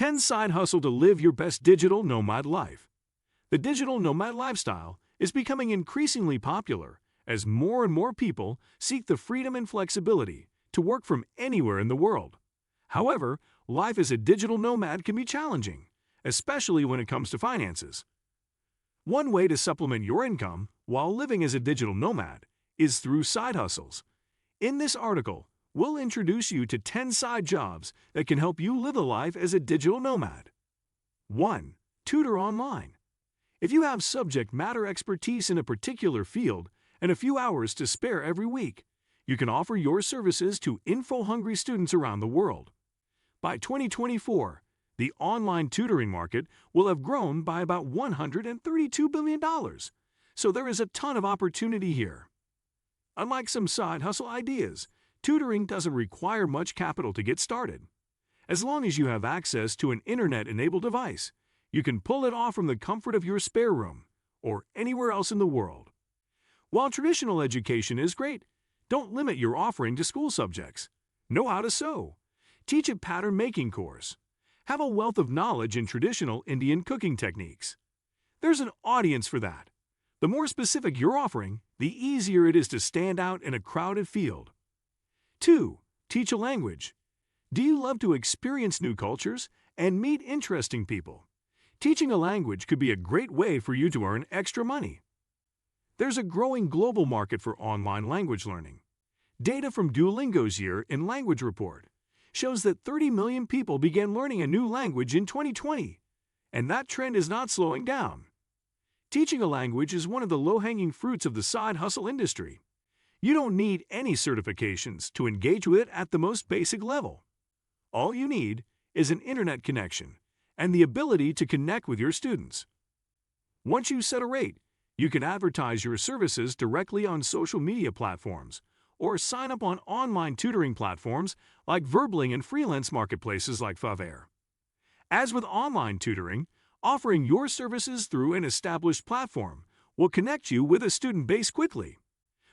10 Side Hustle to Live Your Best Digital Nomad Life. The digital nomad lifestyle is becoming increasingly popular as more and more people seek the freedom and flexibility to work from anywhere in the world. However, life as a digital nomad can be challenging, especially when it comes to finances. One way to supplement your income while living as a digital nomad is through side hustles. In this article, we'll introduce you to 10 side jobs that can help you live a life as a digital nomad. 1. Tutor Online. If you have subject matter expertise in a particular field and a few hours to spare every week, you can offer your services to info-hungry students around the world. By 2024, the online tutoring market will have grown by about $132 billion, so there is a ton of opportunity here. Unlike some side hustle ideas, tutoring doesn't require much capital to get started. As long as you have access to an internet-enabled device, you can pull it off from the comfort of your spare room or anywhere else in the world. While traditional education is great, don't limit your offering to school subjects. Know how to sew. Teach a pattern-making course. Have a wealth of knowledge in traditional Indian cooking techniques. There's an audience for that. The more specific your offering, the easier it is to stand out in a crowded field. 2. Teach a language. Do you love to experience new cultures and meet interesting people? Teaching a language could be a great way for you to earn extra money. There's a growing global market for online language learning. Data from Duolingo's Year in Language report shows that 30 million people began learning a new language in 2020, and that trend is not slowing down. Teaching a language is one of the low-hanging fruits of the side hustle industry. You don't need any certifications to engage with it at the most basic level. All you need is an internet connection and the ability to connect with your students. Once you set a rate, you can advertise your services directly on social media platforms or sign up on online tutoring platforms like Verbling and freelance marketplaces like Favare. As with online tutoring, offering your services through an established platform will connect you with a student base quickly.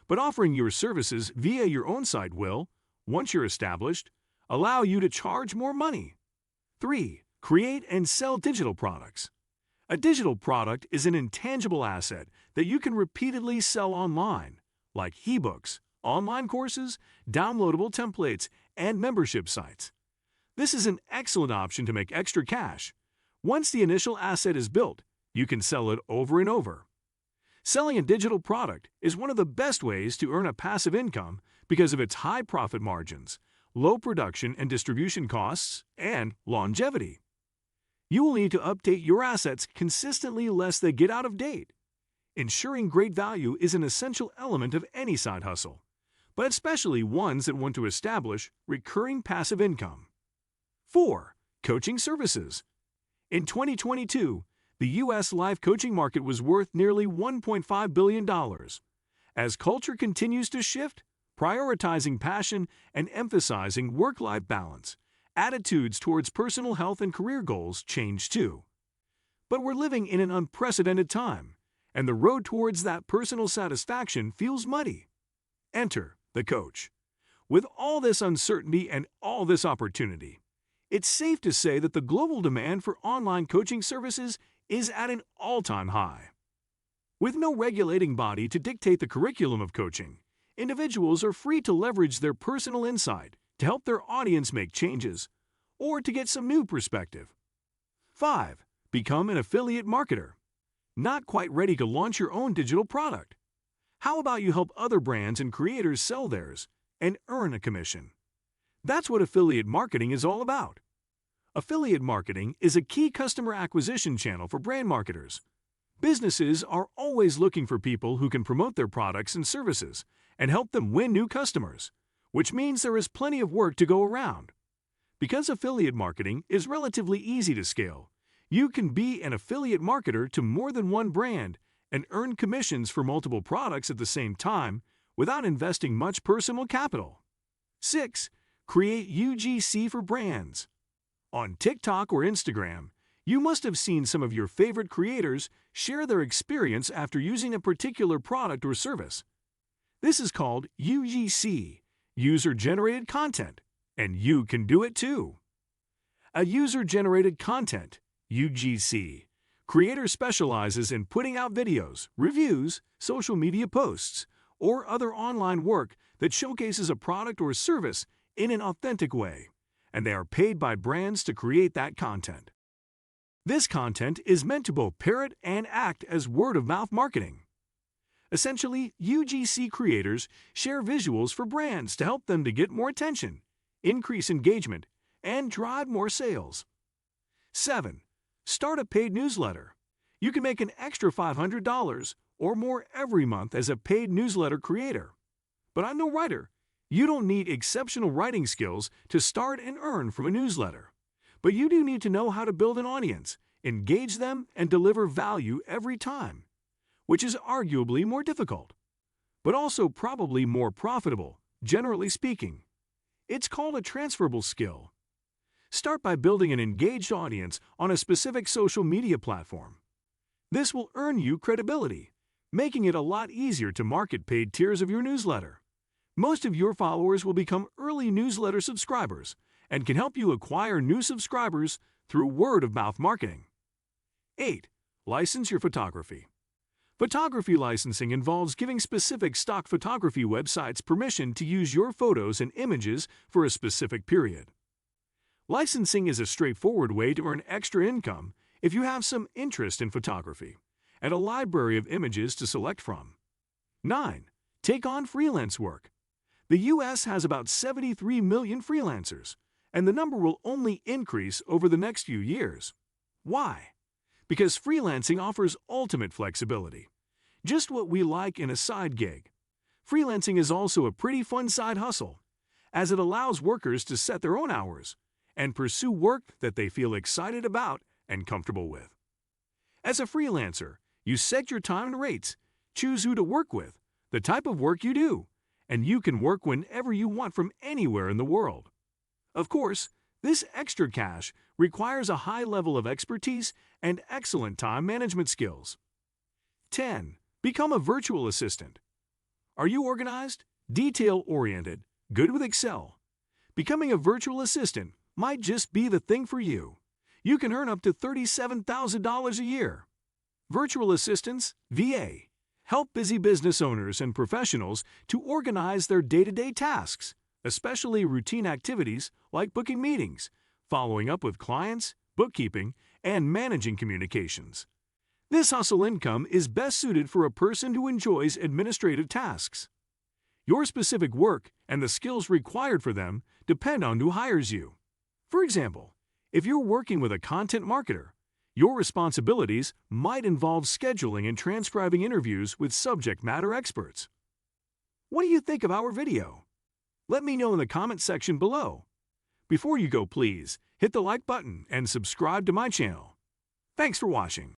But offering your services via your own site will, once you're established, allow you to charge more money. 3. Create and sell digital products. A digital product is an intangible asset that you can repeatedly sell online, like ebooks, online courses, downloadable templates, and membership sites. This is an excellent option to make extra cash. Once the initial asset is built, you can sell it over and over. Selling a digital product is one of the best ways to earn a passive income because of its high profit margins, low production and distribution costs, and longevity. You will need to update your assets consistently lest they get out of date. Ensuring great value is an essential element of any side hustle, but especially ones that want to establish recurring passive income. 4. Coaching services. In 2022, the U.S. life coaching market was worth nearly $1.5 billion. As culture continues to shift, prioritizing passion and emphasizing work-life balance, attitudes towards personal health and career goals change too. But we're living in an unprecedented time, and the road towards that personal satisfaction feels muddy. Enter the coach. With all this uncertainty and all this opportunity, it's safe to say that the global demand for online coaching services is at an all-time high. With no regulating body to dictate the curriculum of coaching, individuals are free to leverage their personal insight to help their audience make changes or to get some new perspective. 5. Become an affiliate marketer. Not quite ready to launch your own digital product? How about you help other brands and creators sell theirs and earn a commission? That's what affiliate marketing is all about. Affiliate marketing is a key customer acquisition channel for brand marketers. Businesses are always looking for people who can promote their products and services and help them win new customers, which means there is plenty of work to go around. Because affiliate marketing is relatively easy to scale, you can be an affiliate marketer to more than one brand and earn commissions for multiple products at the same time without investing much personal capital. 6. Create UGC for brands. On TikTok or Instagram, you must have seen some of your favorite creators share their experience after using a particular product or service. This is called UGC, user-generated content, and you can do it too. A user-generated content, UGC, creator specializes in putting out videos, reviews, social media posts, or other online work that showcases a product or service in an authentic way, and they are paid by brands to create that content. This content is meant to both parrot and act as word-of-mouth marketing. Essentially, UGC creators share visuals for brands to help them to get more attention, increase engagement, and drive more sales. 7. Start a paid newsletter. You can make an extra $500 or more every month as a paid newsletter creator. But I'm no writer. You don't need exceptional writing skills to start and earn from a newsletter. But you do need to know how to build an audience, engage them, and deliver value every time, which is arguably more difficult, but also probably more profitable, generally speaking. It's called a transferable skill. Start by building an engaged audience on a specific social media platform. This will earn you credibility, making it a lot easier to market paid tiers of your newsletter. Most of your followers will become early newsletter subscribers and can help you acquire new subscribers through word-of-mouth marketing. 8. License your photography. Photography licensing involves giving specific stock photography websites permission to use your photos and images for a specific period. Licensing is a straightforward way to earn extra income if you have some interest in photography and a library of images to select from. 9. Take on freelance work. The U.S. has about 73 million freelancers, and the number will only increase over the next few years. Why? Because freelancing offers ultimate flexibility. Just what we like in a side gig. Freelancing is also a pretty fun side hustle, as it allows workers to set their own hours and pursue work that they feel excited about and comfortable with. As a freelancer, you set your time and rates, choose who to work with, the type of work you do, and you can work whenever you want from anywhere in the world. Of course, this extra cash requires a high level of expertise and excellent time management skills. 10. Become a virtual assistant. Are you organized, detail-oriented, good with Excel? Becoming a virtual assistant might just be the thing for you. You can earn up to $37,000 a year. Virtual assistants, VA, help busy business owners and professionals to organize their day-to-day tasks, especially routine activities like booking meetings, following up with clients, bookkeeping, and managing communications. This hustle income is best suited for a person who enjoys administrative tasks. Your specific work and the skills required for them depend on who hires you. For example, if you're working with a content marketer, your responsibilities might involve scheduling and transcribing interviews with subject matter experts. What do you think of our video? Let me know in the comment section below. Before you go, please hit the like button and subscribe to my channel. Thanks for watching.